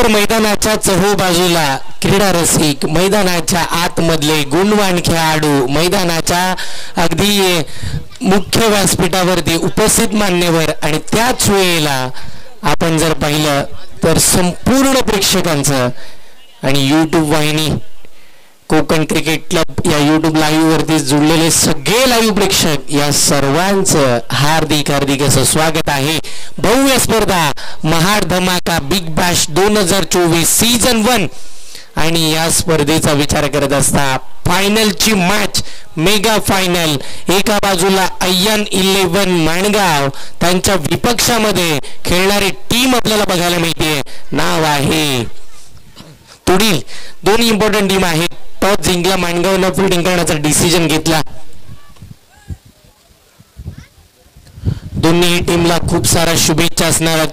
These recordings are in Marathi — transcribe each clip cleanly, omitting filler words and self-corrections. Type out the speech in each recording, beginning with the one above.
तर मैदानाच्या चहू बाजूला क्रीडा रसिक, मैदानाच्या आतमधले गुणवान खेळाडू, मैदानाच्या अगदी मुख्य व्यासपीठावरती उपस्थित मान्यवर आणि त्याच वेळेला आपण जर पाहिलं तर संपूर्ण प्रेक्षकांचं आणि यूट्यूब वाहिनी कोकण क्रिकेट क्लब या यूट्यूब लाईव्ह वरती जुळलेले सगळे लाईव्ह प्रेक्षक या सर्वांचं हार्दिक हार्दिक असं स्वागत आहे. भव्य स्पर्धा महाड धमाका बिग बॅश 2024 सीझन 1 आणि या स्पर्धेचा विचार करत असता फायनलची मॅच मेगा फायनल. एका बाजूला अय्यन 11 माणगाव त्यांच्या विपक्षामध्ये खेळणारी टीम आपल्याला बघायला मिळते. नाव आहे तुडील. दोन्ही इम्पॉर्टंट टीम आहेत. टॉस जिंकला माणगावनं फिल्डिंग करण्याचा डिसिजन घेतला. दोन्ही टीमला खूप साऱ्या शुभेच्छा असणार.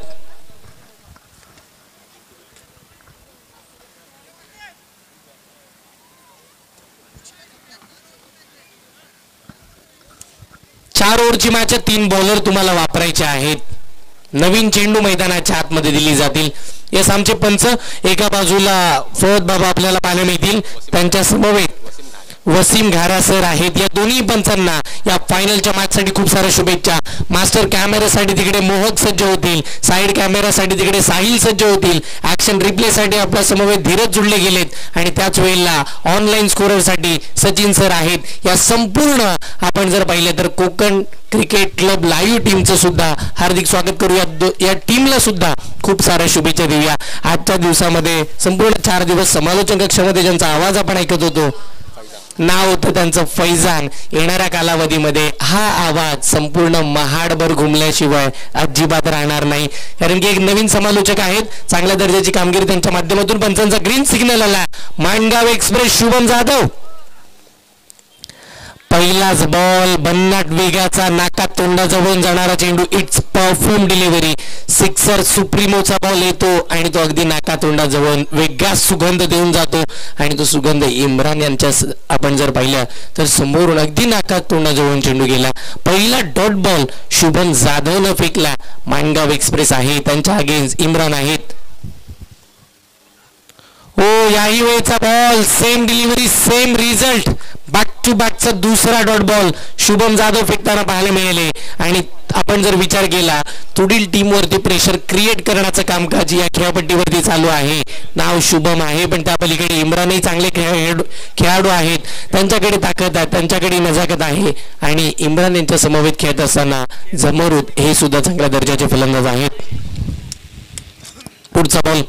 चार ओव्हरची मॅच 3 बॉलर तुम्हाला वापरायचे आहेत. नवीन चेंडू मैदानाच्या आतमध्ये दिली जातील. यस आमचे पंच एका बाजूला फौद बाबा आपल्याला पाहायला मिळतील. त्यांच्या समवेत वसीम घारा सर आहेत. या दोन्ही पंचांना या फायनलच्या मॅचसाठी खूप साऱ्या शुभेच्छा. मास्टर कॅमेरासाठी तिकडे मोहक सज्ज होतील. साईड कॅमेरासाठी तिकडे साहिल सज्ज होतील. ऍक्शन रिप्लेसाठी आपल्या समवेत धीरज जुळले गेलेत आणि त्याच वेळेला ऑनलाईन स्कोररसाठी सचिन सर आहेत. या संपूर्ण आपण जर पाहिलं तर कोकण क्रिकेट क्लब लाईव्ह टीमचं सुद्धा हार्दिक स्वागत करूया. या टीमला सुद्धा खूप साऱ्या शुभेच्छा देऊया. आजच्या दिवसामध्ये संपूर्ण 4 दिवस समालोचन कक्षामध्ये ज्यांचा आवाज आपण ऐकत होतो नाव होतं त्यांचं फैजान. येणाऱ्या कालावधीमध्ये हा आवाज संपूर्ण महाडभर घुमल्याशिवाय अजिबात राहणार नाही, कारण की एक नवीन समालोचक आहेत. चांगल्या दर्जाची कामगिरी त्यांच्या माध्यमातून पंचांचा ग्रीन सिग्नल आला. माणगाव एक्सप्रेस शुभम जाधव. पहिलाच बॉल भन्नाट वेगाचा नाकात तोंडाजवळून जाणारा चेंडू. It's perform delivery. सिक्सर सुप्रीमोचा बॉल येतो आणि तो अगदी नाकात तोंडाजवळून वेगळा सुगंध देऊन जातो आणि तो सुगंध इम्रान यांच्या आपण जर पाहिलं तर समोरून अगदी नाकात तोंडाजवळून चेंडू गेला. पहिला डॉट बॉल शुभम जाधवनं फेकला. माणगाव एक्सप्रेस आहे त्यांच्या अगेन्स्ट इम्रान आहेत. हो याही वेळचा ball same delivery same result. Back to बॅकचा दुसरा डॉट बॉल शुभम जाधव फेकताना पाहायला मिळाले. आणि आपण जर विचार केला तुडील टीमवरती प्रेशर क्रिएट करण्याचं कामकाज या खेळपट्टीवरती चालू आहे. नाव शुभम आहे पण त्या पलीकडे इम्रानही चांगले खेळाडू आहेत. त्यांच्याकडे ताकद आहे, त्यांच्याकडे नजाकत आहे आणि इम्रान यांच्या समवेत खेळत असताना जमरूद हे सुद्धा चांगल्या दर्जाचे फलंदाज आहेत. पुढचा बॉल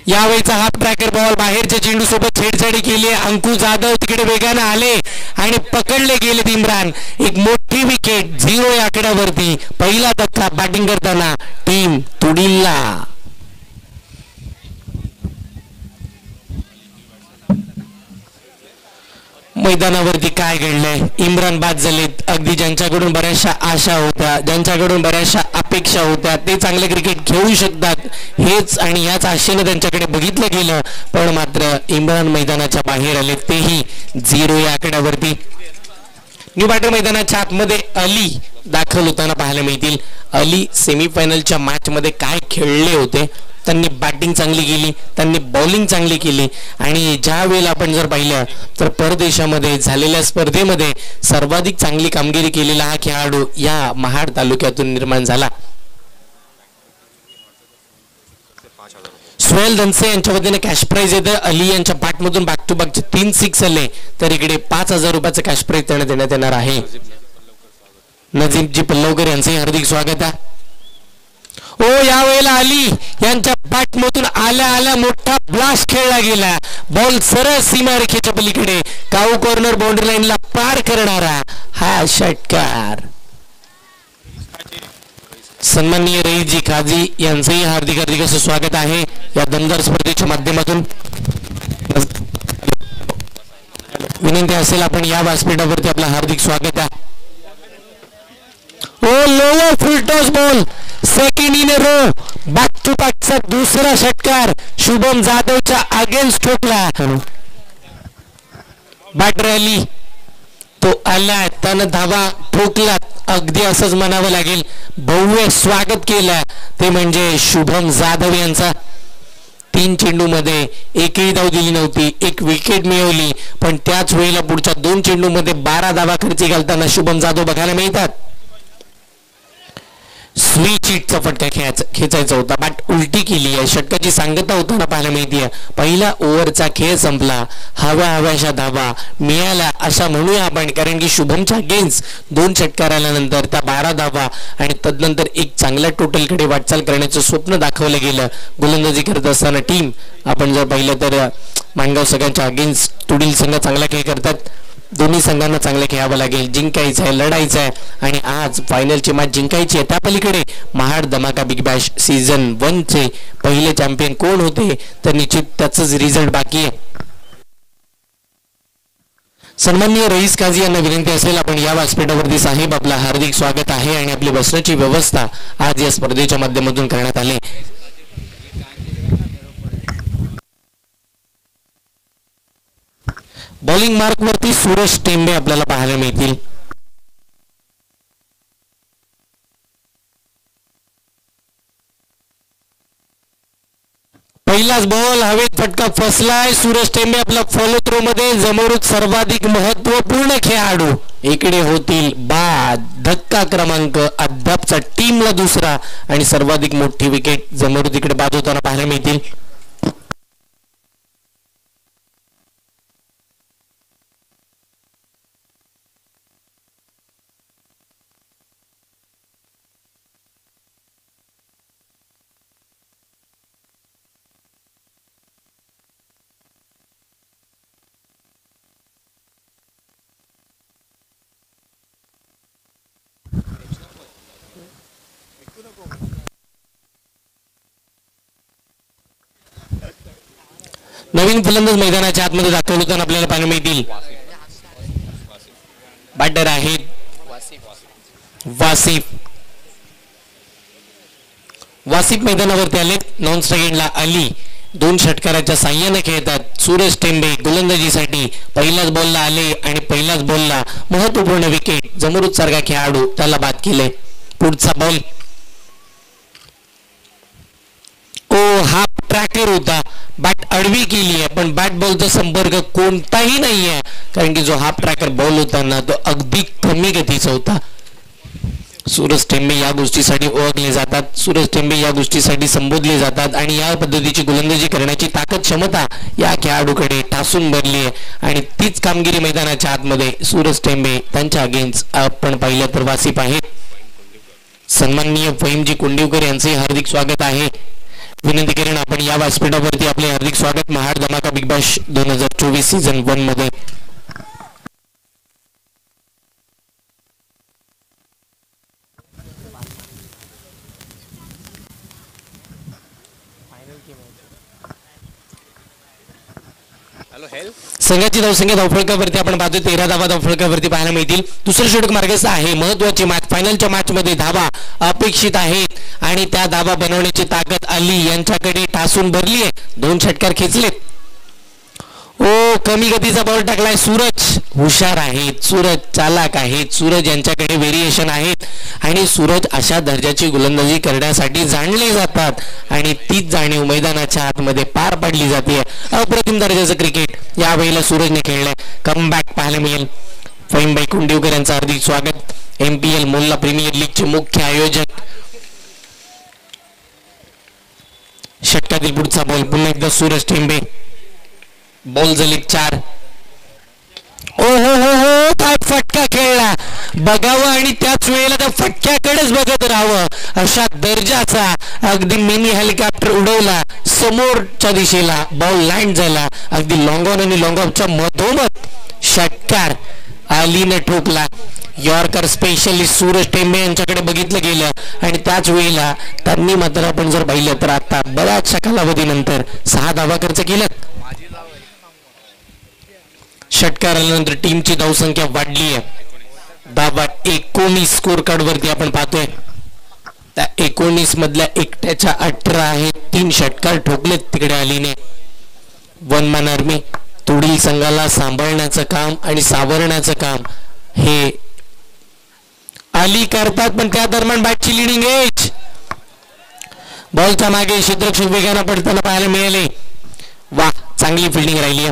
यावेळीचा हाफ ट्रॅकर बॉल बाहेरच्या चेंडू सोबत छेडछाडी केली. अंकुश जाधव तिकडे वेगाने आले आणि पकडले गेले इम्रान. एक मोठी विकेट 0 या आकड्यावरती. पहिला धक्का बॅटिंग करताना टीम तुडीलला. मैदानावरती काय घडलंय? इम्रान बाद झालेत. अगदी ज्यांच्याकडून बऱ्याचशा आशा होत्या, ज्यांच्याकडून बऱ्याचशा अपेक्षा होत्या, ते चांगले क्रिकेट खेळू शकतात हेच आणि याच आशेने त्यांच्याकडे बघितलं गेलं, पण मात्र इम्रान मैदानाच्या बाहेर आले, तेही 0 या आकड्यावरती. न्यू बॅटर मैदानाच्या आतमध्ये अली दाखल होताना पाहायला मिळतील. अली सेमीफायनलच्या मॅच मध्ये काय खेळले होते. त्यांनी बॅटिंग चांगली केली, त्यांनी बॉलिंग चांगली केली आणि ज्या वेळेला आपण जर पाहिलं तर परदेशामध्ये झालेल्या स्पर्धेमध्ये सर्वाधिक चांगली कामगिरी केलेला हा खेळाडू या महाड तालुक्यातून निर्माण झाला. सोहेल धनसे यांच्या वतीने कॅश प्राइज येतं. अली यांच्या बॅटमधून बॅक टू बॅकचे 3 6 आले तर इकडे 5000 रुपयाचं कॅश प्राइज त्यांना देण्यात येणार आहे. नजीबजी पल्लवकर यांचंही हार्दिक स्वागत आहे. ओ यावेळेला अली यांच्या बॅटमधून आल्या आल्या मोठा ब्लास्ट खेळला गेला. बॉल सरळ सीमारेषेच्या पलीकडे काऊ कॉर्नर बाउंड्री लाईनला पार करणारा हा षटकार. सन्माननीय रईसजी काझी यांचंही हार्दिक हार्दिक असं स्वागत आहे या दमदार स्पर्धेच्या माध्यमातून. विनंती असेल आपण या व्यासपीठावरती आपलं हार्दिक स्वागत आहे. Oh lower full toss ball second in a row. Back to बॅकचा दुसरा षटकार शुभम जाधवच्या अगेन्स्ट ठोकला. बॅटर अली तो आला, त्यानं धावा ठोकला, अगदी असंच म्हणावं लागेल. भव्य स्वागत केलं ते म्हणजे शुभम जाधव यांचा. 3 चेंडूमध्ये एकही धाव दिली नव्हती, 1 विकेट मिळवली, पण त्याच वेळेला पुढच्या 2 चेंडूमध्ये 12 धावा खर्ची घालताना शुभम जाधव बघायला मिळतात. स्विच हिटचा फटका खेचायचा होता, बॅट उलटी केली आहे. षटकाची सांगता होताना पाहायला मिळते. पहिला ओव्हरचा खेळ संपला, हव्याशा धावा मिळाल्या अशा म्हणूया आपण, कारण की शुभमच्या अगेन्स्ट 2 षटकार आल्यानंतर त्या 12 धावा आणि तदनंतर एक चांगल्या टोटलकडे वाटचाल करण्याचं स्वप्न दाखवलं गेलं. गोलंदाजी करत असताना टीम आपण जर पाहिलं तर माणगाव सगळ्यांच्या अगेन्स्ट तुडील संघ चांगला खेळ करतात. दोन्ही संघांना चांगलं खेळावं लागेल, जिंकायचं आहे, लढायचं आहे आणि आज फायनलची मॅच जिंकायची आहे. त्या पलीकडे महाड धमाका बिग बॅश सीझन 1चे पहिले चॅम्पियन कोण होते तर निश्चित त्याचंच रिझल्ट बाकी आहे. सन्माननीय रईस काझी यांना विनंती असेल, आपण या व्यासपीठावरती साहेब आपलं हार्दिक स्वागत आहे आणि आपली बसण्याची व्यवस्था आज या स्पर्धेच्या माध्यमातून करण्यात आली. बॉलिंग मार्क वरती सुरेश टेंबे आपल्याला पाहायला मिळतील. पहिलाच बॉल हवेत फटका फसलाय. सुरेश टेंबे आपला फॉलो थ्रो मध्ये जमरूत सर्वाधिक महत्वपूर्ण खेळाडू इकडे होतील बाद. धक्का क्रमांक अद्यापचा टीमला दुसरा आणि सर्वाधिक मोठी विकेट जमरूत इकडे बाद होताना पाहायला मिळतील. नवीन फलंदाज मैदानाच्या आतमध्ये दाखल होताना आपल्याला पाहायला मिळतील. बॅटर आहेत वासिफ मैदानावरती आले. नॉन स्ट्राईकला अली 2 षटकाराच्या साह्याने खेळतात. सुरेश टेंबे गोलंदाजीसाठी पहिल्याच बॉलला आले आणि पहिल्याच बॉलला महत्वपूर्ण विकेट. जमरूत सारखा खेळाडू त्याला बाद केले. पुढचा बॉल हाफ ट्रॅकर होता, बॅट अडवी केली आहे पण बॅट बॉलचा संपर्क कोणताही नाही आहे, कारण की जो हाफ ट्रॅकर बॉल होता ना तो अगदी कमी गतीचा होता. सुरेश टेंबे या गोष्टीसाठी ओळखले जातात, सुरेश टेंबे या गोष्टीसाठी संबोधले जातात आणि या पद्धतीची गोलंदाजी करण्याची ताकद क्षमता या खेळाडूकडे ठासून भरली आहे आणि तीच कामगिरी मैदानाच्या आतमध्ये सुरेश टेंबे त्यांच्या अगेन्स्ट आपण पाहिलं तर वासिफ आहे. सन्माननीय फहीमजी कोंडिवकर यांचे हार्दिक स्वागत आहे. विनंती करेन आपण या व्यासपीठावरती आपले हार्दिक स्वागत महाड धमाका बिग बॅश 2024 सीझन 1 मध्ये. संघाची धावसंख्या धावफलकावरती आपण पाहतो 13 धावा धावफलकावरती पाहायला मिळतील. दुसरं षटक मार्गस्थ आहे. महत्वाची मॅच फायनलच्या मॅच मध्ये धावा अपेक्षित आहेत आणि त्या धावा बनवण्याची ताकद अली यांच्याकडे ठासून भरली आहे. 2 षटकार खेचलेत. कमी गतीचा बॉल टाकलाय. सूरज हुशार आहेत, सूरज चालाक आहेत, सूरज यांच्याकडे व्हेरिएशन आहेत आणि सूरज अशा दर्जाची गोलंदाजी करण्यासाठी जाणले जातात आणि तीच जाणीव मैदानाच्या आतमध्ये पार पाडली जाते. अप्रतिम दर्जाचं क्रिकेट यावेळेला सूरजने खेळलंय. कमबॅक पाहायला मिळेल. फहीमभाई कुंडीवकर यांचं हार्दिक स्वागत. MPL मोल्ला प्रीमियर लीगचे मुख्य आयोजक. षटकातील पुढचा बॉल पुन्हा एकदा सूरज टेंबे. बॉल झाली 4. हो काय फटका खेळला बघावं आणि त्याच वेळेला त्या फटक्याकडेच बघत राहावं अशा दर्जाचा अगदी मिनी हेलिकॉप्टर उडवला समोरच्या दिशेला. बॉल लँड झाला अगदी लॉंग ऑन आणि लॉंग ऑफच्या मधोमध षटकार अलीने ठोकला. यॉर्कर स्पेशलिस्ट सूरज टेंबे यांच्याकडे बघितलं गेलं आणि त्याच वेळेला त्यांनी मात्र आपण जर पाहिलं तर आता बऱ्याचशा कालावधीनंतर 6 धावा खर्च केल्यात. षटकार आल्यानंतर टीमची धावसंख्या वाढली आहे. धावा 19 स्कोर कार्ड वरती आपण पाहतोय. त्या 19 मधल्या एकट्याच्या 18 आहेत. 3 षटकार ठोकलेत तिकडे अलीने. 1 मॅन आर्मी तुडील संघाला सांभाळण्याचं काम आणि सावरण्याचं काम हे अली करतात, पण त्या दरम्यान बॅटची लिडिंग एज. बॉलच्या मागे क्षेत्ररक्षक वेगानं पडताना पाहायला मिळाले. वा, चांगली फिल्डिंग राहिली आहे.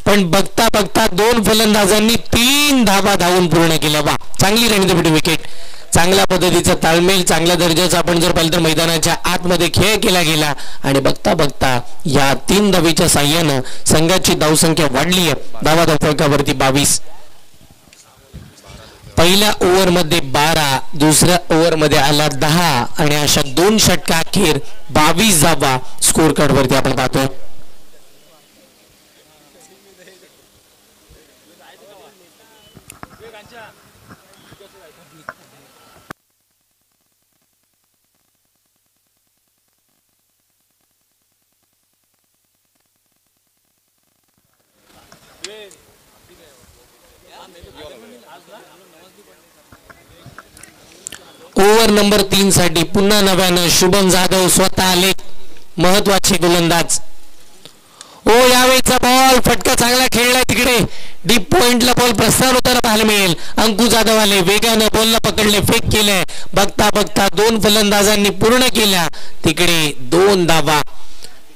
पण बघता बघता दोन फलंदाजांनी 3 धावा धावून पूर्ण केल्या. वा, चांगली रणनीती विकेट. चांगल्या पद्धतीचा ताळमेळ, चांगल्या दर्जाचा आपण जर पाहिलं तर मैदानाच्या आतमध्ये खेळ केला गेला आणि बघता बघता या 3 धावेच्या साह्यानं संघाची धावसंख्या वाढली आहे. धावा धावफलकावरती 22. पहिल्या ओव्हरमध्ये 12, दुसऱ्या ओव्हरमध्ये आला 10 आणि अशा 2 षटका अखेर 22 धावा स्कोर कार्ड वरती आपण पाहतोय. ओव्हर नंबर 3 साठी पुन्हा नव्यानं शुभम जाधव स्वतः आले, महत्वाचे गोलंदाज. ओ, यावेळेचा बॉल फटका चांगला खेळला. तिकडे डीप पॉइंटला बॉल प्रस्थान होताना पाहायला मिळेल. अंकु जाधव आले, वेगानं बॉलला पकडले, फेक केले. बघता बघता 2 फलंदाजांनी पूर्ण केल्या. तिकडे 2 धावा.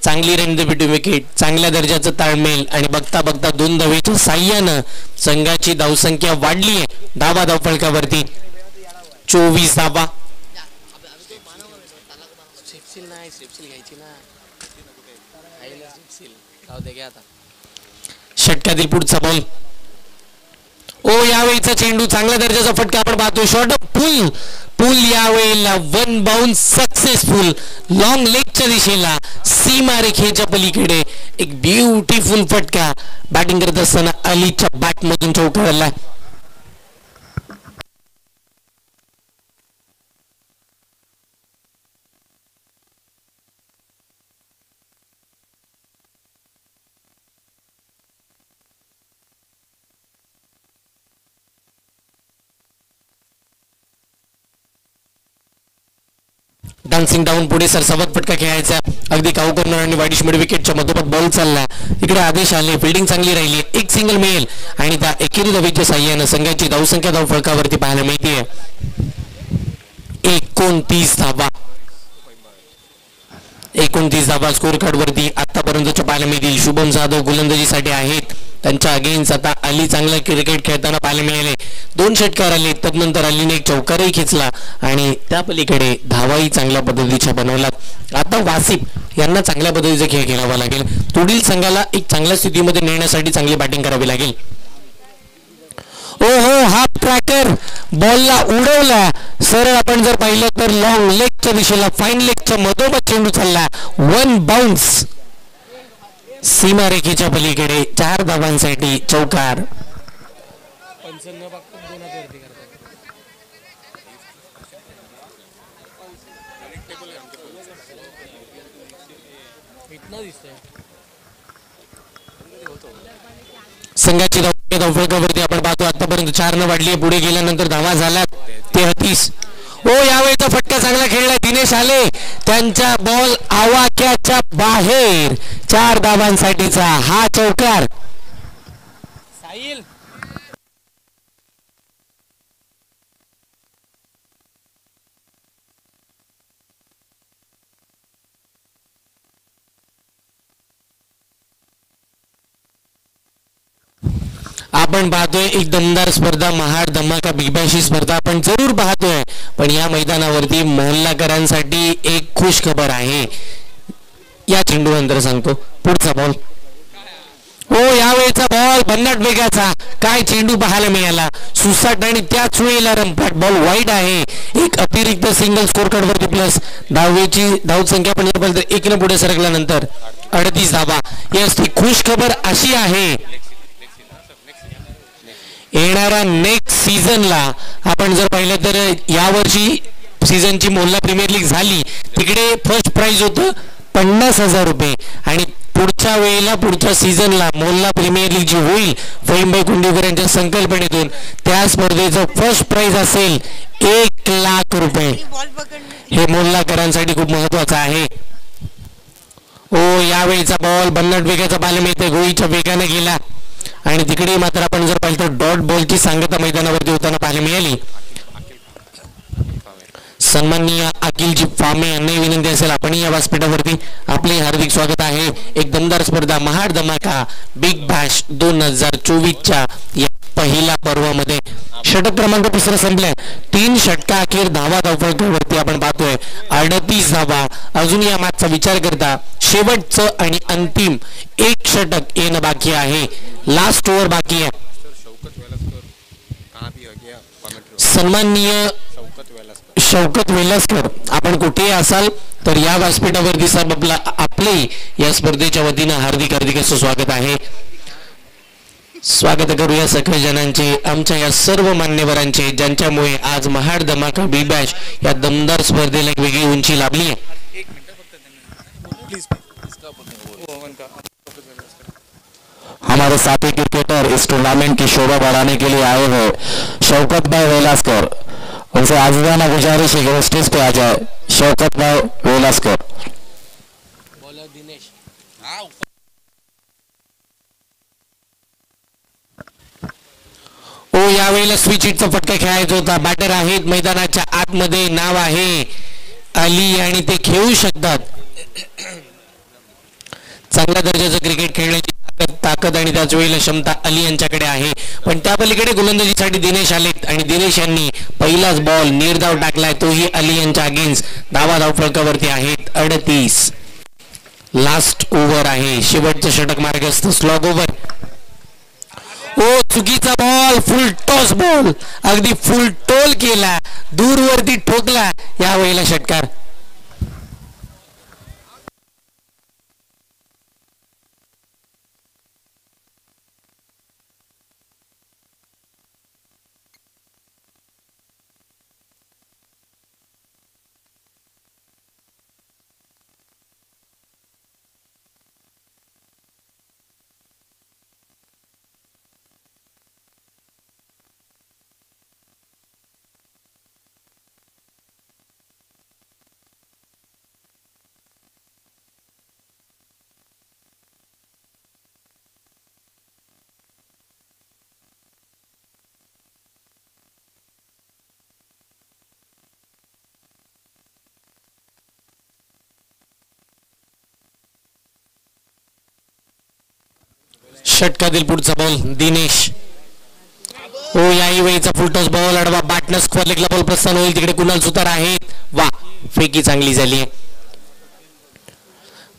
चांगली रणनीती विकेट, चांगल्या दर्जाचं ताळमेळ आणि बघता बघता 2 धावेच्या साह्यानं संघाची धावसंख्या वाढली आहे. धावा धावफलकावरती 24 धावा. षटकातील पुढचा बॉल. ओ, यावेळीचा चेंडू चांगल्या दर्जाचा फटका आपण पाहतो. शॉर्ट पुल पुल यावेळेला 1 बाउन्स सक्सेसफुल. लॉंग लेगच्या दिशेला सीमारेखेच्या पलीकडे एक ब्युटिफुल फटका. बॅटिंग करत असताना अलीच्या बॅटमधून चौकारला. डान्सिंग डाऊन पुढे सरसावत फटका खेळायचा. अगदी काऊ कॉर्नर आणि वाईट मिड विकेटच्या मधोमध बॉल चालला. इकडे आदेश आले, फिल्डिंग चांगली राहिली. एक सिंगल मिळेल आणि त्या एकेरी धावेच्या साह्यानं संघाची धावसंख्या धावफलकावरती पाहायला मिळते 29 धावा. 29 धावा स्कोर कार्ड वरती आतापर्यंतच्या पाहायला मिळतील. शुभम जाधव गोलंदाजीसाठी आहेत. त्यांच्या अगेन्स्ट आता अली चांगला क्रिकेट खेळताना पाहायला मिळाले. 2 षटकार आले, तदनंतर अलीने एक चौकारही खेचला आणि त्या पलीकडे धावाही चांगल्या पद्धतीच्या बनवलात. आता वासिफ यांना चांगल्या पद्धतीचा खेळ खेळावा लागेल. पुढील संघाला एक चांगल्या स्थितीमध्ये नेण्यासाठी चांगली बॅटिंग करावी लागेल. ओहो, हाफ ट्रॅकर बॉलला उडवला. सरळ आपण जर पाहिलं तर लॉंग लेगच्या दिशेला फाईन लेगच्या मधोमध चेंडू चालला. 1 बाउन्स. सीमारेखेच्या पलीकडे 4 धावांसाठी चौकार. संघाची धावफलकावरती आपण पाहतो आतापर्यंत 4 न वाढली. पुढे गेल्यानंतर धावा झाल्या 33. ओ, यावेळेचा फटका चांगला खेळला. दिनेश आले, त्यांचा बॉल आवाक्याच्या बाहेर. 4 धावांसाठीचा हा चौकार. आपण पाहतोय एक दमदार स्पर्धा, महाड धमाका बिग बॅश स्पर्धा आपण जरूर पाहतोय. पण या मैदानावरती मोहल्लाकरांसाठी एक खुश खबर आहे. या चेंडू नंतर सांगतो. पुढचा बॉल. हो, यावेळेचा बॉल भन्नाट वेगाचा. काय चेंडू पाहायला मिळाला. सुसाट आणि त्याच वेळेला रंपाट बॉल वाईड आहे. एक अतिरिक्त सिंगल स्कोर कार्ड वरती प्लस धावेची धावसंख्या पण जर पाहिलं तर 1 न पुढे सरकल्यानंतर 38 धावा. यस, ती खुश खबर अशी आहे येणाऱ्या नेक्स्ट सीझनला आपण जर पाहिलं तर यावर्षी सीझनची मोहल्ला प्रीमियर लीग झाली. तिकडे फर्स्ट प्राइज होतं 50,000 रुपये आणि पुढच्या वेळेला पुढच्या सीझनला मोहल्ला प्रीमियर लीग जी होईल फहीमभाई कुंडीकर यांच्या संकल्पनेतून त्या स्पर्धेचं फर्स्ट प्राइज असेल 1 लाख रुपये. हे मोहल्लाकरांसाठी खूप महत्वाचं आहे. हो, यावेळीचा बॉल भन्नाट वेगाचा पाहायला मिळते. गोळीच्या वेगाने गेला आणि तिकडे मात्र आपण जर पाहिलं तर डॉट बॉलची सांगता मैदानावरती होताना पाहायला मिळाली. सन्माननीय अखिलजी फामे यांनाही विनंती असेल आपण या व्यासपीठावरती आपले हार्दिक स्वागत आहे. एक दमदार स्पर्धा महाड धमाका बिग बॅश 2024च्या या पहिल्या पर्वामध्ये षटक क्रमांक 3 संपलाय. 3 षटका अखेर धावा धावफलकावरती आपण पाहतोय 38 धावा. अजून या मॅचचा विचार करता शेवटचं आणि अंतिम एक षटक येणं बाकी आहे. लास्ट ओव्हर बाकी आहे. सन्माननीय शौकत वेलस्कर आपण कुठेही असाल तर या व्यासपीठावरती साहेब आपले या स्पर्धेच्या वतीनं हार्दिक हार्दिक असं स्वागत आहे. स्वागत करूया सगळे जणांचे आमच्या या सर्व मान्यवरांचे ज्यांच्यामुळे आज महाड धमाका बी बॅश या दमदार स्पर्धेला एक वेगळी उंची लाभली आहे. हमारे साथी क्रिकेटर इस टूर्नामेंट की शोभा बढ़ाने के लिए आए हुए शौकत भाई वेलास्कर, उनसे आजीजाना गुजारिश है कि वो स्टेज पे आ जाए. शौकत भाई वेलास्कर. ओ यावेळेला स्विच हिटचा फटका खेळायचा होता. बॅटर आहेत मैदानाच्या आतमध्ये, नाव आहे अली आणि ते खेळू शकतात. चांगल्या दर्जाचं क्रिकेट खेळण्याची ताकद आणि त्याच वेळेला क्षमता अली यांच्याकडे आहे. पण त्या पलीकडे गोलंदाजीसाठी दिनेश आलेत आणि दिनेश यांनी पहिलाच बॉल निर्धाव टाकलाय, तोही अली यांच्या अगेन्स्ट. धावा धावफलकावरती आहेत 38. लास्ट ओव्हर आहे, शेवटचं षटक मार्गस्थ स्लॉग ओव्हर. ओ चुकीचा बॉल, फुल टॉस बॉल, अगदी फुल टोल केला, दूरवरती ठोकला. यावेळेला षटकार. षटकातील पुढचा बॉल दिनेश. ओ याही वेळीचा फुलटॉस बॉल अडवा बॅटनं स्क्वेअर लेगला बॉल प्रस्थान होईल. तिकडे कुणाल सुतार आहेत. वा फेकी चांगली झाली आहे.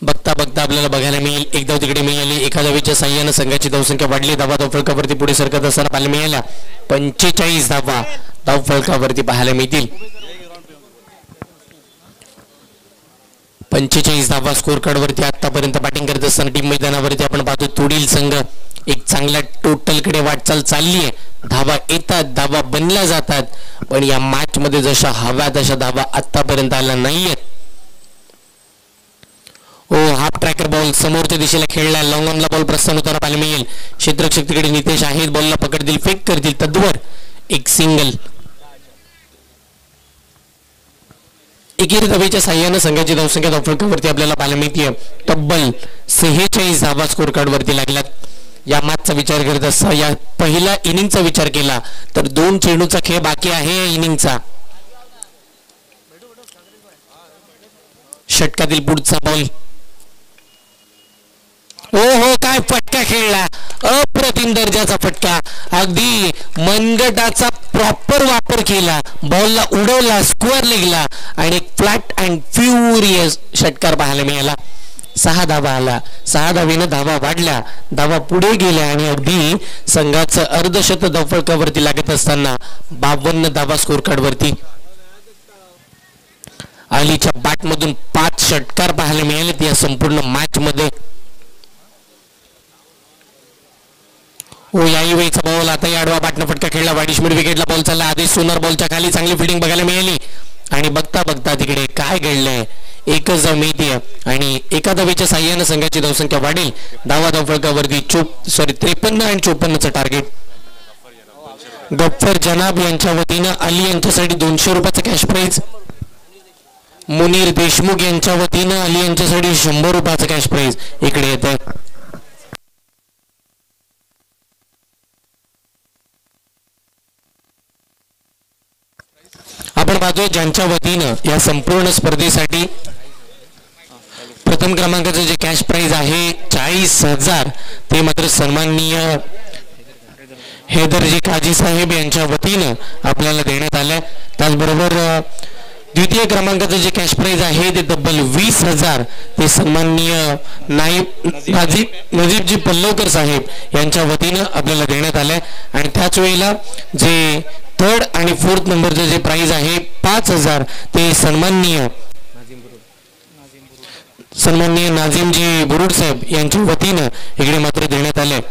बघता बघता आपल्याला बघायला मिळेल एक धाव तिकडे मिळाली. एका धावेच्या साह्यानं संघाची धावसंख्या वाढली. धावा धावफलकावरती पुढे सरकत असताना पाहायला मिळाल्या 45 धावा धावफलकावरती पाहायला मिळतील. 45 धावा स्कोर कार्ड वरती आतापर्यंत बॅटिंग करत असताना टीम मैदानावरती आपण पाहतो तुडील संघ एक चांगल्या टोटलकडे वाटचाल चालली आहे. धावा येतात, धावा बनल्या जातात, पण या मॅच मध्ये जशा हव्या तशा धावा आतापर्यंत आल्या नाहीयेत. ओ हाफ ट्रॅकर बॉल समोरच्या दिशेला खेळला. लॉंग ऑनला बॉल प्रस्थान होताना पाहायला मिळेल. क्षेत्ररक्षक तिकडे नितेश आहेत. बॉलला पकडतील, फेक करतील, तद्वर एक सिंगल. एकेरी धावेच्या साह्यानं संघाची धावसंख्या धावफलकावरती आपल्याला पाहायला मिळते तब्बल 46 धावा स्कोर कार्ड वरती लागल्यात. या मॅचचा विचार करत असता या पहिल्या इनिंगचा विचार केला तर 2 चेंडूचा खेळ बाकी आहे या इनिंगचा. षटकातील पुढचा बॉल. ओ हो काय फटका खेळला, अप्रतिम दर्जाचा फटका. अगदी मनगटाचा प्रॉपर वापर केला, बॉलला उडवला, स्क्वेअर लेगला आणि एक फ्लॅट अँड फ्युरियस षटकार पाहायला मिळाला. 6 धावा आला. 6 धावेनं धावा वाढल्या, धावा पुढे गेल्या आणि अगदी संघाचं अर्धशतक धावफलकावरती लागत असताना 52 धावा स्कोर कार्ड वरती. अलीच्या बॅटमधून 5 षटकार पाहायला मिळाले या संपूर्ण मॅच मध्ये. ओ याही वेळीचा बॉल. आता या आडवा बॅटनं फटका खेळला. वाईड मिड विकेटला बॉल चालला. आदेश सोनार बॉलच्या खाली चांगली फिल्डिंग बघायला मिळाली आणि बघता बघता तिकडे काय घडलंय, एकच धाव मिळते आणि एका धावेच्या साह्यानं संघाची धावसंख्या वाढेल. धावा धावफलकावरती 53 आणि 54चं टार्गेट. गफ्फर जनाब यांच्या वतीनं अली यांच्यासाठी 200 रुपयाचं कॅश प्राइज. मुनीर देशमुख यांच्या वतीनं अली यांच्यासाठी 100 रुपयाचं कॅश प्राइज इकडे येत आहे. आपण पाहतोय ज्यांच्या वतीनं या संपूर्ण स्पर्धेसाठी प्रथम क्रमांकाचं जे कॅश प्राइज आहे 40,000 ते मात्र सन्माननीय हैदरजी काजी साहेब यांच्या वतीनं आपल्याला देण्यात आलंय. त्याचबरोबर द्वितीय क्रमांकाचं जे कॅश प्राइज आहे ते तब्बल 20,000 ते सन्माननीय नाईब नजीबजी पल्लवकर साहेब यांच्या वतीनं आपल्याला देण्यात आलंय. आणि त्याच वेळेला जे थर्ड आणि फोर्थ नंबरचं जे प्राइज आहे 5,000 ते सन्माननीय नाझीमजी बुरुड साहेब यांच्या वतीनं इकडे मात्र देण्यात आलंय.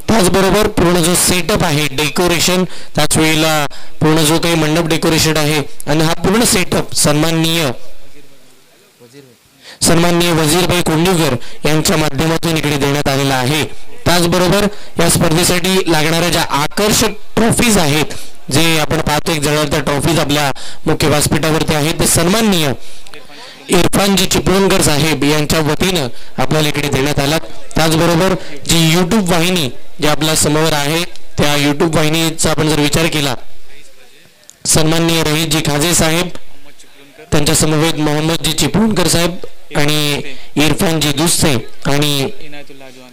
त्याचबरोबर पूर्ण जो सेटअप आहे डेकोरेशन, त्याच वेळेला पूर्ण जो काही मंडप डेकोरेशन आहे आणि हा पूर्ण सेटअप सन्माननीय वजीरभाई कोंडीकर यांच्या माध्यमातून इकडे देण्यात आलेला आहे. त्याचबरोबर या स्पर्धेसाठी लागणाऱ्या ज्या आकर्षक ट्रॉफीज आहेत, जे आपण पाहतो एक जळावत्या ट्रॉफीज आपल्या मुख्य व्यासपीठावरती आहेत, ते सन्माननीय इरफानजी चिपळूणकर साहेब यांच्या वतीनं आपल्याला इकडे देण्यात आला. त्याचबरोबर जी यूट्यूब वाहिनी जी आपल्या समोर आहे, त्या यूट्यूब वाहिनीचा आपण जर विचार केला, सन्माननीय रहीदजी खाजे साहेब, त्यांच्या समवेत मोहम्मदजी चिपळूणकर साहेब आणि इरफानजी दुस्से आणि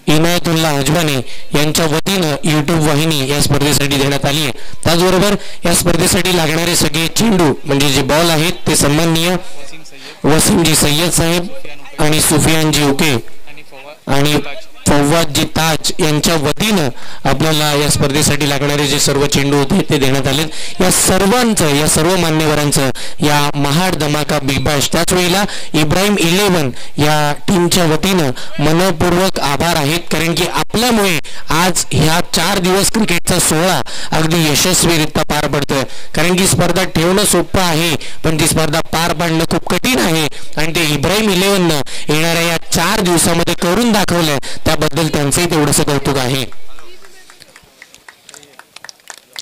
इनायतुल्ला हजवानी यांच्या वतीनं यूट्यूब वाहिनी या स्पर्धेसाठी देण्यात आली आहे. त्याचबरोबर या स्पर्धेसाठी लागणारे सगळे चेंडू म्हणजे जे बॉल आहेत ते सन्माननीय वसीमजी सय्यद साहेब आणि सुफियानजी उके आणि फव्वादजी ताज यांच्या वतीनं आपल्याला या स्पर्धेसाठी लागणारे जे सर्व चेंडू होते ते देण्यात आले. या सर्व मान्यवरांचं या महाड धमाका बिग बॅश त्याच वेळेला इब्राहिम 11 या टीमच्या वतीनं मनपूर्वक आभार आहेत, कारण की आपल्यामुळे आज ह्या 4 दिवस क्रिकेटचा सोहळा अगदी यशस्वीरित्या पार पडतोय. कारण की स्पर्धा ठेवणं सोपं आहे, पण ती स्पर्धा पार पाडणं खूप कठीण आहे आणि ते इब्राहिम 11 येणाऱ्या या 4 दिवसामध्ये करून दाखवलंय. त्याबद्दल त्यांचंही तेवढंसं कौतुक आहे.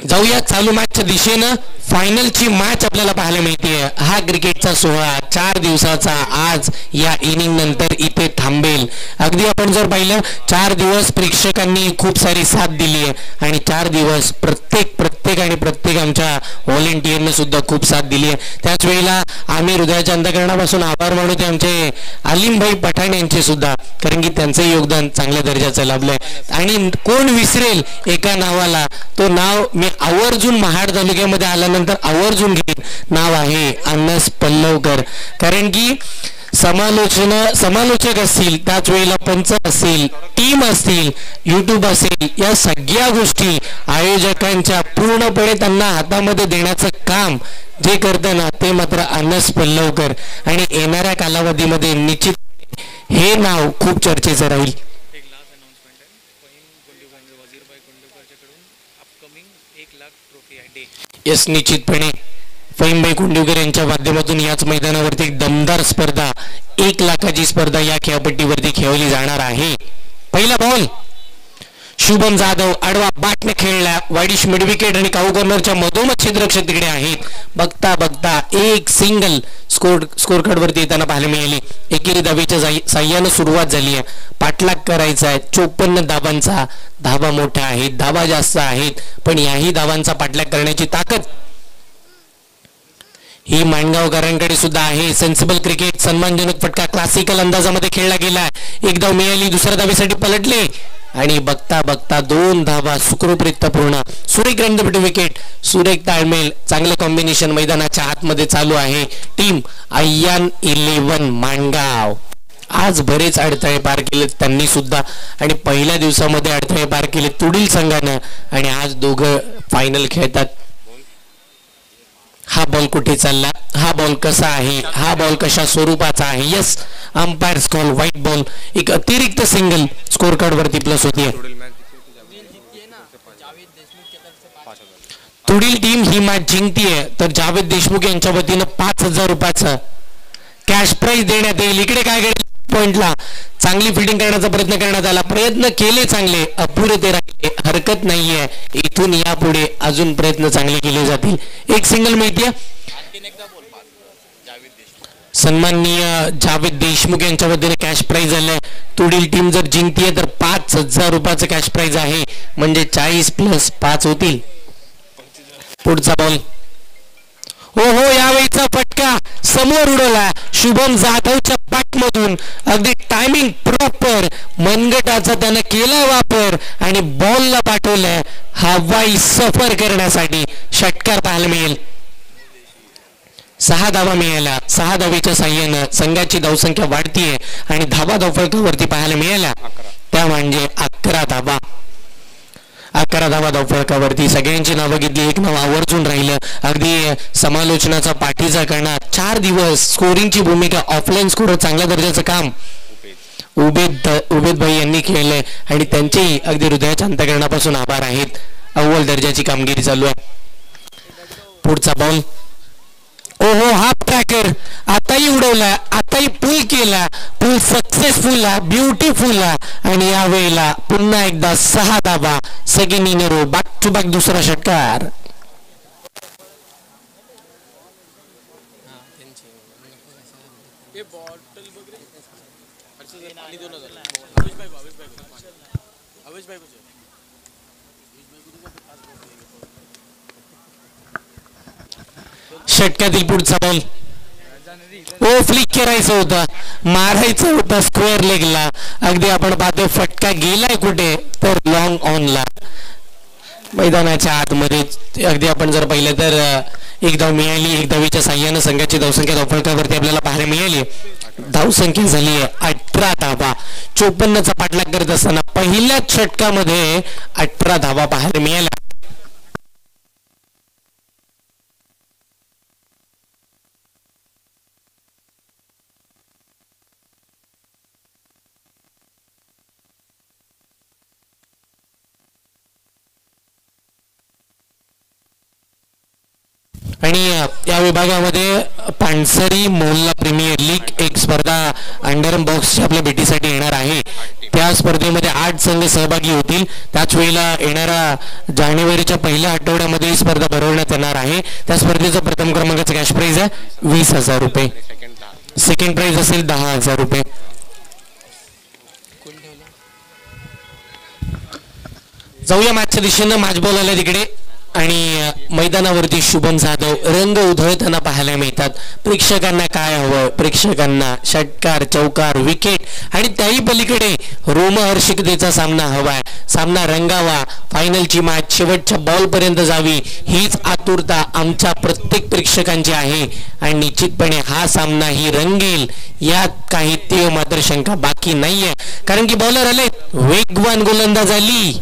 जाऊया चालू मॅचच्या दिशेनं. फायनलची मॅच आपल्याला पाहायला मिळते. हा क्रिकेटचा सोहळा 4 दिवसाचा आज या इनिंग नंतर इथे थांबेल. अगदी आपण जर पाहिलं 4 दिवस प्रेक्षकांनी खूप सारी साथ दिली आहे आणि 4 दिवस प्रत्येक आमच्या व्हॉलेंटियरने सुद्धा खूप साथ दिली आहे. त्याच वेळेला आम्ही हृदयाच्या अंतःकरणापासून आभार मानू ते आमचे आलिमभाई पठाण यांचे सुद्धा, कारण की त्यांचं योगदान चांगल्या दर्जाचं लाभलंय. आणि कोण विसरेल एका नावाला, तो नाव मी आवर्जून महाड तालुक्यामध्ये आल्यानंतर आवर्जून घेईन. नाव आहे अनस पल्लवकर. कारण की समालोचक असतील, त्याच वेळेला पंच असतील, टीम असतील, यूट्यूब असेल, या सगळ्या गोष्टी आयोजकांच्या पूर्णपणे त्यांना हातामध्ये देण्याचं काम जे करताना ते मात्र अनस पल्लवकर. आणि येणाऱ्या कालावधीमध्ये निश्चित हे नाव खूप चर्चेचं राहील. यस, निश्चितपणे फहीमभाई कुंडीकर यांच्या माध्यमातून याच मैदानावरती एक दमदार स्पर्धा 1 लाखाची स्पर्धा या खेळपट्टीवरती खेळवली जाणार आहे. पहिला बॉल शुभम जाधव आडवा बॅटने खेळला. वाईडिश मिड विकेट आणि काऊ कॉर्नरच्या मधोमध क्षेत्ररक्षक तिकडे आहेत. बघता एक सिंगल स्कोर कार्ड वरती येताना पाहायला मिळाली. एकेरी धावेच्या साह्यानं सुरुवात झाली आहे. पाठलाग करायचा आहे. 54 धावांचा. धावा मोठ्या आहेत, धावा जास्त आहेत, पण याही धावांचा पाठलाग करण्याची ताकद ही माणगावकरांकडे सुद्धा आहे. सेन्सिबल क्रिकेट, सन्मानजनक फटका क्लासिकल अंदाजामध्ये खेळला गेला. एक धाव मिळाली, दुसऱ्या धावेसाठी पलटले आणि बघता 2 धावा सुखरूपरित्या पूर्ण. सुरेख रनदपटी विकेट, सुरेख ताळमेळ, चांगलं कॉम्बिनेशन मैदानाच्या आतमध्ये चालू आहे. टीम अय्यान 11 माणगाव आज बरेच अडथळे पार केलेत त्यांनी सुद्धा, आणि पहिल्या दिवसामध्ये अडथळे पार केले तुडील संघानं, आणि आज दोघं फायनल खेळतात. हा बॉल कुठे चालला, हा बॉल कसा आहे, हा बॉल कशा स्वरूपाचा आहे. Yes, umpire call white ball. एक अतिरिक्त सिंगल स्कोर कार्ड वरती प्लस होती. तुडील टीम ही मॅच जिंकतीये, तर जावेद देशमुख यांच्या वतीनं 5,000 रुपयाचं कॅश प्राइज देण्यात येईल. इकडे काय घडेल, पॉइंटला चांगली फिल्डिंग करण्याचा प्रयत्न करण्यात आला. प्रयत्न केले चांगले, अपुरे ते राहिले, हरकत नाहीये. इथून यापुढे अजून प्रयत्न चांगले केले जातील. एक सिंगल मिळते. सन्माननीय जावेद देशमुख यांच्या वतीने कॅश प्राइज झालंय. तुडील टीम जर जिंकतीये तर 5,000 रुपयाचं कॅश प्राइज आहे, म्हणजे 40 + 5 होतील. पुढचा बॉल हो यावेळीचा फटका समोर उडवला शुभम जाधवच्या पाठमधून. अगदी टायमिंग प्रॉपर, मनगटाचा त्यानं केला वापर आणि बॉलला पाठवलं हवाई सफर करण्यासाठी. षटकार पाहायला मिळेल. 6 धावा मिळाल्या. 6 धावेच्या साह्यानं संघाची धावसंख्या वाढतीये आणि धावा धावफलकावरती पाहायला मिळाल्या त्या म्हणजे 11 धावा. 11 धावा धावफलकावरती. सगळ्यांची नावं घेतली, एक नाव आवर्जून राहिलं. अगदी समालोचनाचा पाठीचा करणार 4 दिवस स्कोरिंगची भूमिका, ऑफलाईन स्कोर, चांगल्या दर्जाचं काम उबेद भाई यांनी केलंय आणि त्यांचेही अगदी हृदयाच्या अंतःकरणापासून आभार आहेत. अव्वल दर्जाची कामगिरी चालू आहे. पुढचा बॉल. ओहो हाफ ट्रॅकर आताही उडवला, आताही पुल केला. पुल सक्सेसफुल, ब्युटिफुल. आणि यावेळेला पुन्हा एकदा 6 धावा. सगळी नेरो बॅक टू बॅक दुसरा षटकार. षटकातील पुढचा बॉल. ओ फ्लिक करायचं होतं, मारायचं होतं स्क्वेअर लेगला. अगदी आपण पाहतो फटका गेलाय कुठे तर लॉंग ऑनला, मैदानाच्या आतमध्ये. अगदी आपण जर पाहिलं तर एक धाव मिळाली. एक धावीच्या साह्यानं संघाची धावसंख्या धावफलकावरती आपल्याला पाहायला मिळाली. धावसंख्या झाली आहे 18 धावा. 54चा पाठलाग करत असताना पहिल्याच षटकामध्ये 18 धावा पाहायला मिळाल्या. आणि या विभागामध्ये पानसरी मोहल्ला प्रीमियर लीग एक स्पर्धा अंडर बॉक्सच्या आपल्या भेटीसाठी येणार आहे. त्या स्पर्धेमध्ये 8 संघ सहभागी होतील. त्याच वेळेला येणाऱ्या जानेवारीच्या पहिल्या आठवड्यामध्ये ही स्पर्धा भरवण्यात येणार आहे. त्या स्पर्धेचा प्रथम क्रमांकाचा कॅश प्राइज आहे 20,000 रुपये. सेकंड प्राइज असेल 10,000 रुपये. जाऊया मॅचच्या दिशेनं. मॅच बॉल आला तिकडे आणि मैदानावरती शुभम जाधव रंग उधळताना पाहायला मिळतात. प्रेक्षकांना काय हवं? प्रेक्षकांना षटकार, चौकार, विकेट आणि त्याही पलीकडे रोमहर्षिकतेचा सामना हवाय. सामना रंगावा, फायनलची मॅच शेवटच्या बॉलपर्यंत जावी हीच आतुरता आमच्या प्रत्येक प्रेक्षकांची आहे. आणि निश्चितपणे हा सामना ही रंगेल यात काही तीळ मात्र शंका बाकी नाहीये. कारण की बॉलर आले, वेगवान गोलंदाज आली.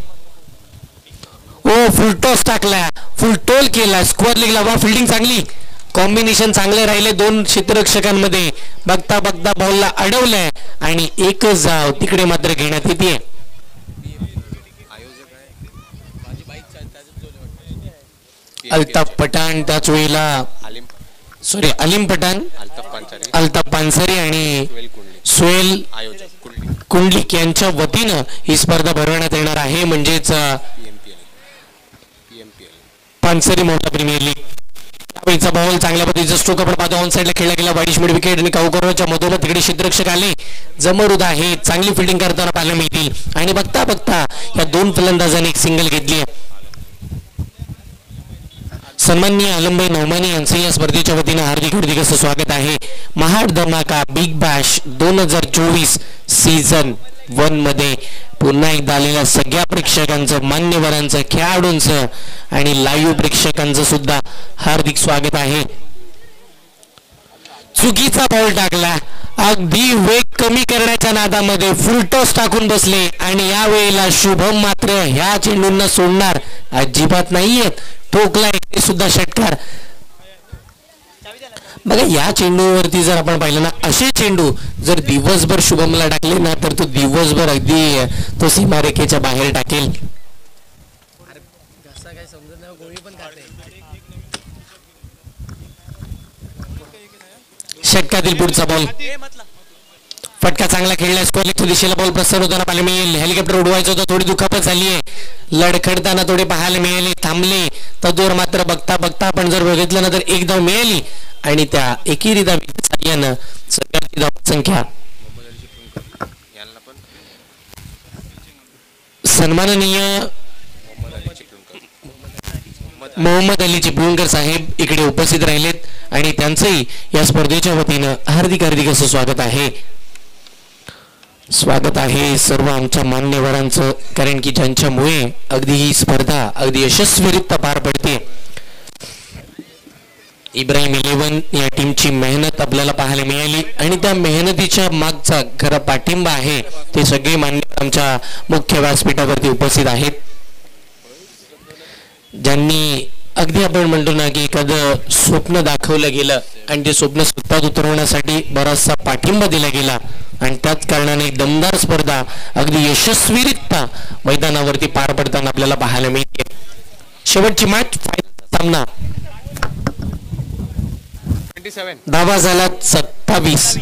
ओ फुल टॉस टाकला, फुल टोल केला, स्क्वेअर लेगला. वा फिल्डिंग चांगली, कॉम्बिनेशन चांगले राहिले दोन क्षेत्ररक्षकांमध्ये. बघता बघता बॉलला अडवलंय आणि एकच जाव तिकडे मात्र घेण्यात येते. अल्ताफ पठाण, त्याच वेळेला अलीम पठाण, अल्ताफ पानसरी आणि सोहेल कुंडलिक यांच्या वतीनं ही स्पर्धा भरवण्यात येणार आहे. म्हणजेच पानसरी मोठा प्रीमियर लीग. त्यावेळीचा बॉल चांगल्या पद्धतीचा स्ट्रोक आपण पाहतो. ऑन साईडला खेळला गेला, वाईट मिड विकेट आणि काउकरच्या मधोमध तिकडे क्षेत्ररक्षक आले. जमरुद आहे, चांगली फिल्डिंग करताना पाहायला मिळतील. आणि बघता बघता या दोन फलंदाजांनी एक सिंगल घेतली. सन्माननीय आलमभाई नौमानी यांचं या स्पर्धेच्या वतीनं हार्दिक हार्दिक असं स्वागत आहे. महाड धमाका बिग बॅश 2024 सीझन 1 मध्ये पुन्हा एकदा आलेल्या सगळ्या प्रेक्षकांचं, मान्यवरांचं, खेळाडूंचं आणि लाईव्ह प्रेक्षकांचं सुद्धा हार्दिक स्वागत आहे. चुकीचा बॉल टाकला, अगदी वेग कमी करण्याच्या नादामध्ये फुल टॉस टाकून बसले आणि यावेळेला शुभम मात्र ह्या चेंडूंना सोडणार अजिबात नाहीयेत. ठोकला एक सुद्धा षटकार. बघा या चेंडूवरती जर आपण पाहिलं ना, असे चेंडू जर दिवसभर शुभमला टाकले ना तर तो दिवसभर अगदी तो सीमारेखेच्या बाहेर टाकेल. षटकातील पुढचा बॉल. फटका चांगला खेळला, स्क्वेअर दिशेला बॉल प्रसार होताना पाहायला मिळेल. हेलिकॉप्टर उडवायचं होतं, थोडी दुखापत झाली आहे. लडखडताना थोडे पाहायला मिळाले, थांबले. तदोर मात्र बघता बघता आपण जर बघितलं ना तर एक धाव मिळाली आणि त्या एकेरी धावेच्या साह्यानं सगळ्याची धावसंख्या सन्माननीय मोहम्मद अली चिपळूणकर साहेब इकडे उपस्थित राहिलेत आणि त्यांचंही या स्पर्धेच्या वतीनं हार्दिक हार्दिक असं स्वागत आहे. स्वागत आहे सर्व आमच्या मान्यवरांचं, कारण की ज्यांच्यामुळे अगदी ही स्पर्धा अगदी यशस्वीरित्या पार पडते. इब्राहिम 11 या टीमची मेहनत आपल्याला पाहायला मिळाली आणि त्या मेहनतीच्या मागचा खरा पाठिंबा आहे ते सगळे मान्यवर आमच्या मुख्य व्यासपीठावरती उपस्थित आहेत, ज्यांनी अगदी आपण म्हणतो ना की एखादं स्वप्न दाखवलं गेलं आणि ते स्वप्न सत्यात उतरवण्यासाठी बराचसा पाठिंबा दिला गेला आणि त्याच कारणाने दमदार स्पर्धा अगदी यशस्वीरित्या मैदानावरती पार पडताना आपल्याला पाहायला मिळते. शेवटची मॅच फायनलचा सामना धावा झाला 27.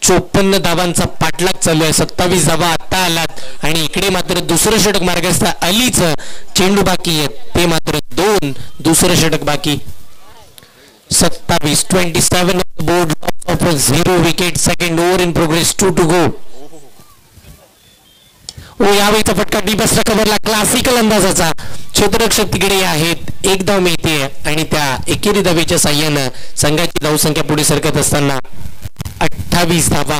54 धावांचा पाठलाग चालू आहे. 27 धावा आता आलात आणि इकडे मात्र दुसरं षटक मार्गस्थ अलीचं चेंडू बाकी आहे, ते मात्र 2 दुसरं षटक बाकी. 27 board of 0 wicket. Second over in progress. 2 to go. यावेळीचा फटका डीबसला कव्हरला क्लासिकल अंदाजाचा. क्षेत्ररक्षक तिकडे आहेत. एक धाव मिळते आणि त्या एकेरी धावेच्या साह्यानं संघाची धावसंख्या पुढे सरकत असताना 28 धावा.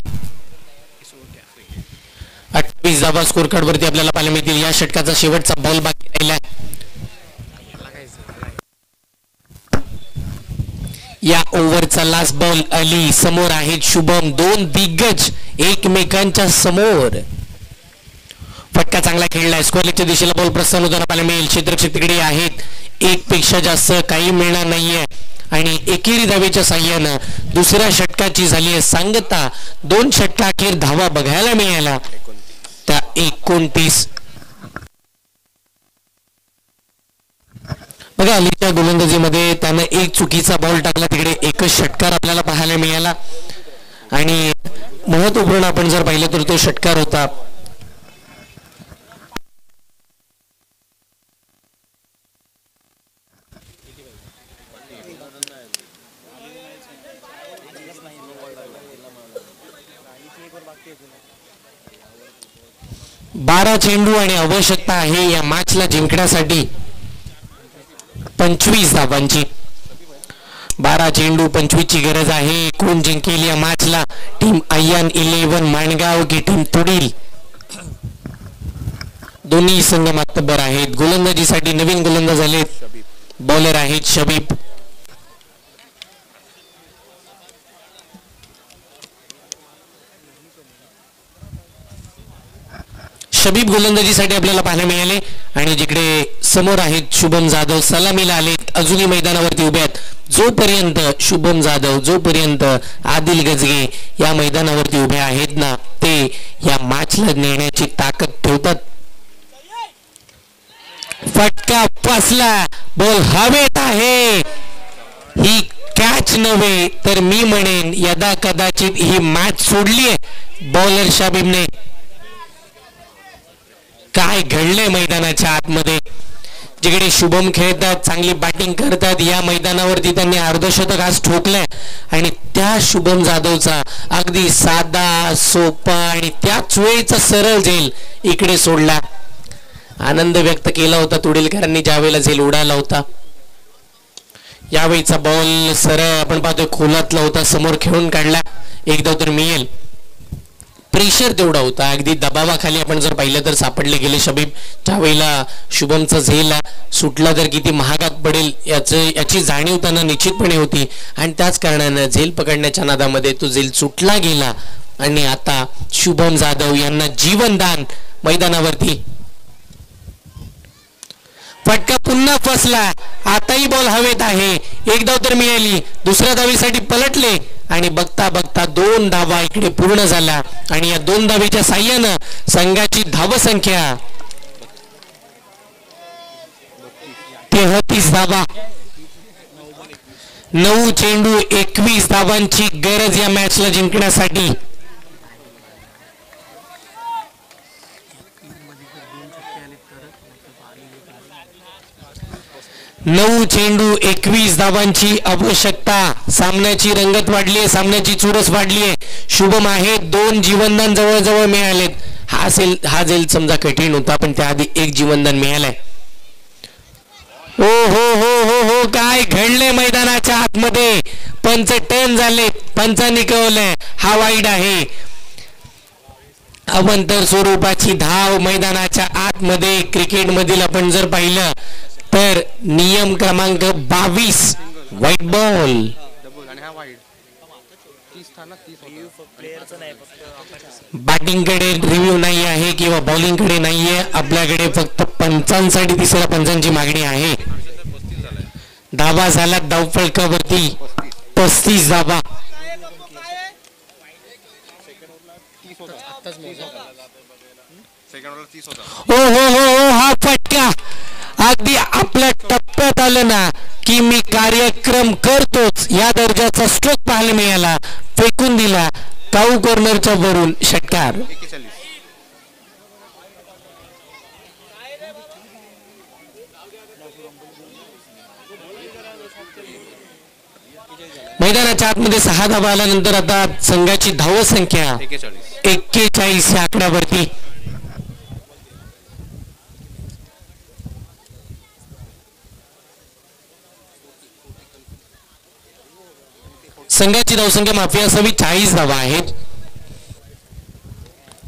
28 धावा स्कोर कार्ड वरती आपल्याला पाहायला मिळतील. या षटकाचा शेवटचा बॉल बाकी राहिला. या ओव्हरचा लास्ट बॉल. अली समोर आहेत शुभम. 2 दिग्गज एकमेकांच्या समोर. फटका चांगला खेळलाय. स्क्वेअरच्या दिशेला बॉल प्रस्थान होताना पाहायला मिळेल. क्षेत्ररक्षक तिकडे आहेत. एक पेक्षा जास्त काही मिळणार नाहीये आणि एकेरी धावेच्या साह्यानं दुसऱ्या षटकाची झाली आहे सांगता. 2 षटका अखेर धावा बघायला मिळाला त्या 29. बघा अलीच्या गोलंदाजीमध्ये त्यानं एक चुकीचा बॉल टाकला, तिकडे एकच षटकार आपल्याला पाहायला मिळाला आणि महत्वपूर्ण आपण जर पाहिलं तर तो षटकार होता. बारा चेंडू आणि आवश्यकता आहे या मॅचला जिंकण्यासाठी 25 धावांची. 12 चेंडू 25 ची गरज आहे. कोण जिंकेल या मॅचला? टीम अय्यान 11 माणगाव की टीम तुडील? दोन्ही संघ मातब्बर आहेत. गोलंदाजीसाठी नवीन गोलंदाज झालेत. बॉलर आहेत शबीब. शबीब गोलंदाजीसाठी आपल्याला पाहायला मिळाले आणि जिकडे समोर आहेत शुभम जाधव सलामीला आलेत. अजूनही मैदानावरती उभे आहेत. जोपर्यंत शुभम जाधव, जोपर्यंत आदिल गजगे या मैदानावरती उभे आहेत ना, ते या मॅचला नेण्याची ताकद ठेवतात. फटका फसला. बॉल हवेत आहे. ही कॅच नव्हे तर मी म्हणेन यदा कदाचित ही मॅच सोडलीये बॉलर शबीबने. काय घडलंय मैदानाच्या आतमध्ये? जिकडे शुभम खेळतात, चांगली बॅटिंग करतात, या मैदानावरती त्यांनी अर्धशतक आज ठोकलंय आणि त्या शुभम जाधवचा अगदी साधा सोपा आणि त्याच वेळेचा सरळ झेल इकडे सोडला. आनंद व्यक्त केला होता तुडीलकरांनी ज्यावेळेला झेल उडाला होता. यावेळीचा बॉल सरळ आपण पाहतोय खोलातला होता, समोर खेळून काढला. एकदा तर मिळेल. प्रेशर तेवढा होता, अगदी दबावाखाली आपण जर पाहिलं तर सापडले गेले शबीब. ज्यावेळेला शुभमचा झेल सुटला तर किती महागात पडेल याची जाणीव त्यांना निश्चितपणे होती आणि त्याच कारणानं झेल पकडण्याच्या नादामध्ये तो झेल सुटला गेला आणि आता शुभम जाधव यांना जीवनदान मैदानावरती. फटका पुन्हा फसला. आताही बॉल हवेत आहे. एक धाव तर मिळाली. दुसऱ्या धावीसाठी पलटले आणि बघता बघता 2 धावा इकडे पूर्ण झाल्या आणि या 2 धावेच्या साह्यानं संघाची धावसंख्या 33 धावा. 9 चेंडू 21 धावांची गरज या मॅचला जिंकण्यासाठी. 9 चेंडू 21 धावांची आवश्यकता. सामन्याची रंगत वाढली आहे, सामन्याची चुरस वाढली आहे. शुभम आहे. 2 जीवनदान जवळजवळ मिळालेत. हा झेल समजा कठीण होता पण त्याआधी 1 जीवनदान मिळालंय. ओ हो हो हो हो, काय घडले मैदानाच्या आतमध्ये. पंच टर्न झाले, पंचांनी कळवलंय हा वाईड आहे. अवंतर स्वरूपाची धाव मैदानाच्या आतमध्ये. क्रिकेट मधील आपण जर पाहिलं तर नियम क्रमांक 22 व्हाईट बॉल. बॅटिंग कडे रिव्ह्यू नाही आहे किंवा बॉलिंग कडे नाहीये, आपल्याकडे फक्त पंचांसाठी तिसऱ्या पंचांची मागणी आहे. धाबा झाला धावफलकावरती 35 धाबा. हो हो हो हो, हा फटका अगदी आपल्या टप्प्यात आलं ना की मी कार्यक्रम करतोच या दर्जाचा स्ट्रोक पाहायला मिळाला. फेकून दिला काऊ कॉर्नरच्या वरून षटकार. मैदानाच्या आतमध्ये 6 धावा आल्यानंतर आता संघाची धाव संख्या 41 या आकड्यावरती. संघाची धावसंख्या माफी असावी 40 धावा आहेत.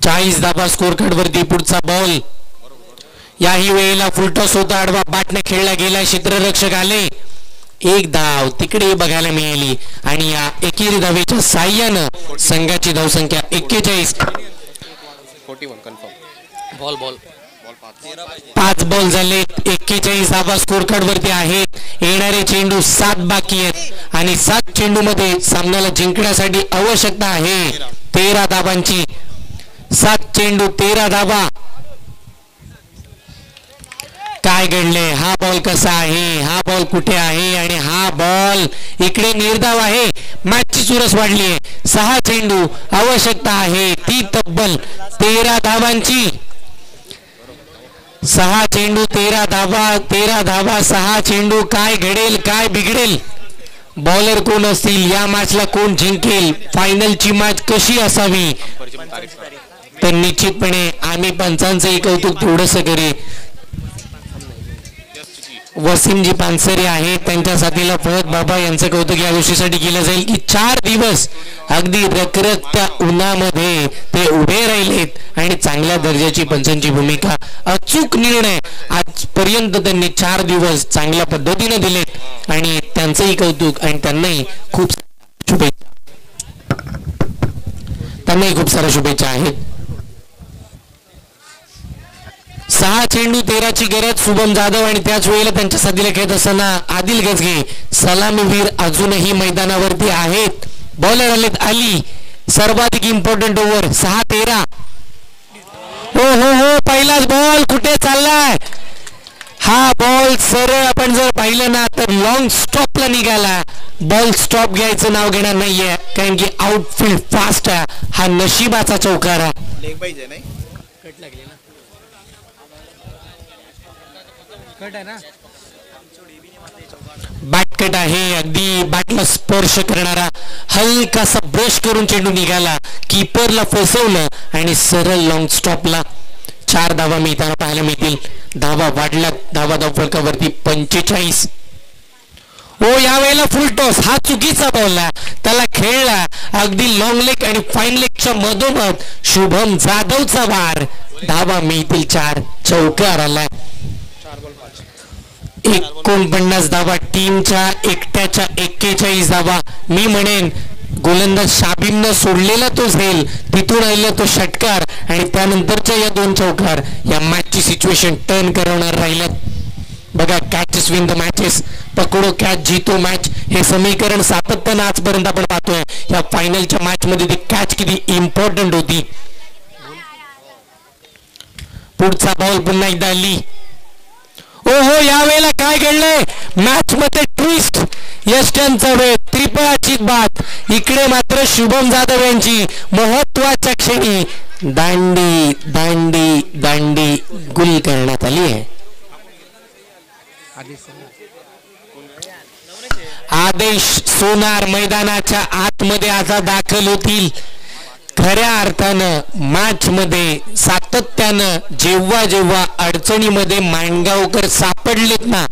40 धावा स्कोर कार्ड वरती. पुढचा बॉल याही वेळेला फुलटॉस होता. आडवा बॅटने खेळला गेला. क्षेत्ररक्षक आले. एक धाव तिकडे बघायला मिळाली आणि या एकेरी धावेच्या साह्यानं संघाची धावसंख्या 41. 5 बॉल झाले. 41 धावा स्कोर कार्ड वरती आहेत. येणारे चेंडू 7 बाकी आहेत आणि 7 चेंडू मध्ये सामन्याला जिंकण्यासाठी आवश्यकता आहे 13 धावांची. 7 चेंडू 13 धावा. काय घडले? हा बॉल कसा आहे? हा बॉल कुठे आहे? आणि हा बॉल इकडे निर्धाव आहे. मॅचची चुरस वाढली आहे. 6 चेंडू आवश्यकता आहे ती तब्बल 13 धावांची. 6 चेंडू 13 धावा. 13 धावा 6 चेंडू. काय घडेल? काय बिघडेल? बॉलर कोण असतील? या मॅचला कोण जिंकेल? फायनलची मॅच कशी असावी? तर निश्चितपणे आम्ही पंचांचंही कौतुक थोडंसं करी. वसीमजी पानसरे आहेत, त्यांच्या साथीला फहद बाबा यांचं कौतुक या गोष्टीसाठी केलं जाईल की 4 दिवस अगदी रखरखत्या उन्हामध्ये ते उभे राहिलेत आणि चांगल्या दर्जाची पंचांची भूमिका. अचूक निर्णय आजपर्यंत त्यांनी 4 दिवस चांगल्या पद्धतीने दिलेत आणि त्यांचंही कौतुक आणि त्यांनाही खूप साऱ्या शुभेच्छा आहेत. 6 चेंडू 13ची गरज. शुभम जाधव आणि त्याच वेळेला त्यांच्या साथीला खेळत असताना आदिल गजगे सलामीवीर अजूनही मैदानावरती आहेत. बॉलर आलेत अली. सर्वाधिक इम्पॉर्टंट ओव्हर 6-13. हो हो हो, पहिलाच बॉल कुठे चाललाय? हा बॉल सरळ आपण जर पाहिलं ना तर लॉंग स्टॉपला निघाला. बॉल स्टॉप घ्यायचं नाव घेणार नाहीये कारण की आउटफील्ड फास्ट आहे. हा नशिबाचा चौकार आहे. बॅटकट आहे. अगदी बॅटला स्पर्श करणारा हलकासा ब्रश करून चेंडू निघाला. कीपरला फसवलं आणि सरळ लॉंग स्टॉपला. 4 धावा मिळताना पाहायला मिळतील. धावा वाढल्या. धावा धावफलकावरती 45. हो, यावेळेला फुल टॉस. हा चुकीचा बॉल आहे. त्याला खेळला अगदी लॉंग लेग आणि फाईन लेगच्या मधोमध. शुभम जाधवचा वार. धावा मिळतील 4. चौकार आलाय. 49 धावा टीमच्या एकट्याच्या 41 धावा. मी म्हणेन गोलंदाज शाबीमनं सोडलेला तो झेल, तिथून आलेला तो षटकार आणि त्यानंतरच्या या 2 चौकार या मॅचची सिच्युएशन टर्न करवणार राहिल्यात. बघा, कॅचेस विन द मॅचेस, पकडो कॅच जीतो मॅच, हे समीकरण सातत्यानं आजपर्यंत आपण पाहतोय. या फायनलच्या मॅच मध्ये ती कॅच किती इम्पॉर्टंट होती. पुढचा बॉल पुन्हा एकदा आली. ओहो, यावेळेला काय घडलंय? मॅच मध्ये ट्विस्ट. यष्ट्यांचा वेळ, त्रिफळाची बात. इकडे मात्र शुभम जाधव यांची महत्वाच्या क्षणी दांडी दांडी दांडी गुल करण्यात आली आहे. आदेश सोनार मैदानाच्या आतमध्ये आता दाखल होतील. खऱ्या अर्थानं मॅच मध्ये सातत्यानं जेव्हा जेव्हा अडचणीमध्ये माणगावकर सापडलेत ना,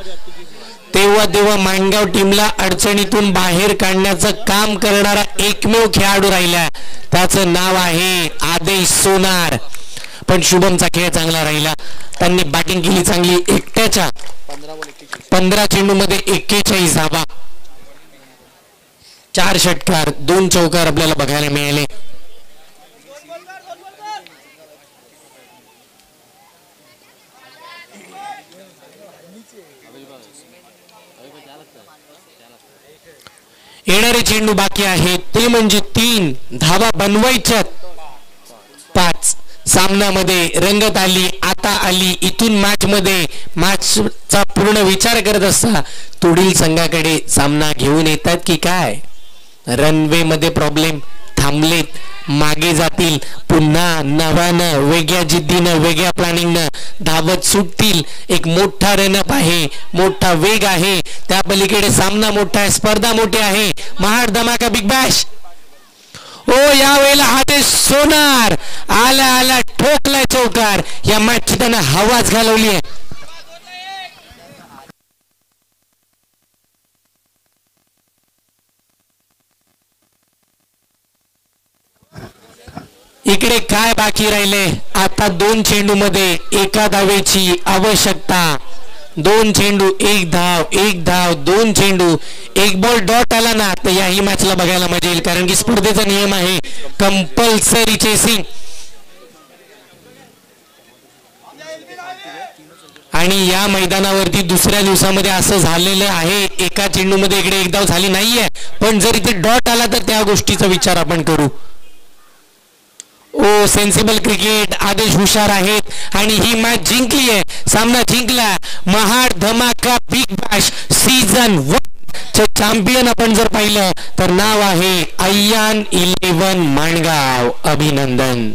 तेव्हा माणगाव टीमला अडचणीतून बाहेर काढण्याचं काम करणारा एकमेव खेळाडू राहिला, त्याचं नाव आहे आदेश सोनार. पण शुभमचा खेळ चांगला राहिला, त्यांनी बॅटिंग केली चांगली. एकट्याच्या 15 चेंडूमध्ये 41 धावा, 4 षटकार, 2 चौकार आपल्याला बघायला मिळाले. येणारे चेंडू बाकी आहेत ते म्हणजे 3 धावा बनवायच्यात. 5 सामन्यामध्ये रंगत आली, आता आली. इथून मॅचचा पूर्ण विचार करत असता पुढील संघाकडे सामना घेऊन येतात की काय. रनवे मध्ये प्रॉब्लेम, थांबलेत, मागे जातील, पुन्हा नव्यानं वेगळ्या जिद्दीनं वेगळ्या प्लॅनिंगनं धावत सुटतील. एक मोठा रनअप आहे, मोठा वेग आहे, त्या पलीकडे सामना मोठा आहे, स्पर्धा मोठी आहे. महाड धमाका बिग बॅश. ओ यावेळेला आदेश सोनार आला ठोकलाय चौकार. या मॅचची त्यानं हवाच घालवली आहे. इकडे काय बाकी राहिले आता. 2 चेंडू मध्ये 1 धावेची आवश्यकता. 2 चेंडू 1 धाव, 1 धाव, 2 चेंडू 1 बॉल डॉट आला ना तर याही मॅचला बघायला मजा येईल, कारण की स्पर्धेचा नियम आहे कंपल्सरी चेसिंग. आणि या मैदानावरती दुसऱ्या दिवसामध्ये असं झालेलं आहे, एका चेंडूमध्ये इकडे 1 धाव झाली नाहीये, पण जर इथे डॉट आला तर त्या गोष्टीचा विचार आपण करू. ओ सेन्सिबल क्रिकेट, आदेश हुशार आहेत आणि ही मॅच जिंकली आहे, सामना जिंकला. महाड धमाका बिग बॅश सीझन 1 चे चॅम्पियन आपण जर पाहिलं तर नाव आहे अय्यान 11 माणगाव. अभिनंदन.